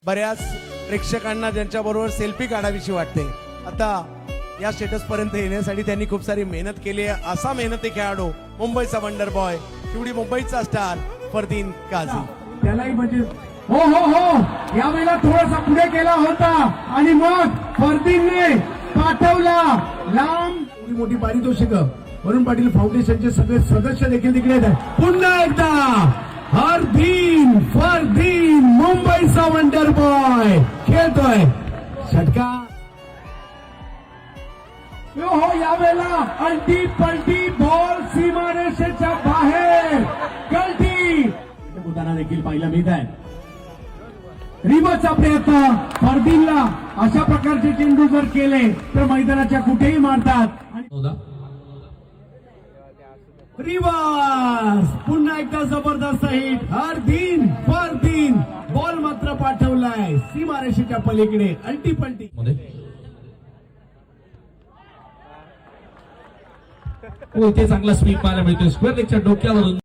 बऱ्याच प्रेक्षकांना ज्यांच्याबरोबर सेल्फी काढावीशी वाटते. आता या स्टेटस पर्यंत येण्यासाठी त्यांनी खूप सारी मेहनत केली आहे. असा मेहनती खेळाडू, मुंबईचा वंडर बॉय, शेवटी मुंबईचा स्टार फरदीन काझी. त्यालाही म्हणजे हो हो हो यावेळेला थोडासा पुढे केला होता आणि मग फरदीनने पाठवला लांब. एवढी मोठी पारितोषिक वरुण पाटील फाउंडेशनचे सगळे सदस्य देखील तिकडे आहेत. पुन्हा एकदा फरदीन मुंबईचा वंडर बॉय खेळतोय षटका. हो यावेळेला अल्टी पलटी बॉल सीमारेषेच्या बाहेर गलती होताना देखील पाहायला मिळत आहे. रिवर्सचा प्रयत्न फरदीनला अशा प्रकारचे चेंडू जर केले तर मैदानाच्या कुठेही मारतात. रिवर्स पुन्हा एकदा जबरदस्त हिट. फरदीन बॉल मात्र पाठवलाय सीमारेषेच्या पलीकडे अल्टी पलटी. इथे चांगला स्वीप पाहायला मिळतोय. स्क्वेअर लेगच्या डोक्यावरून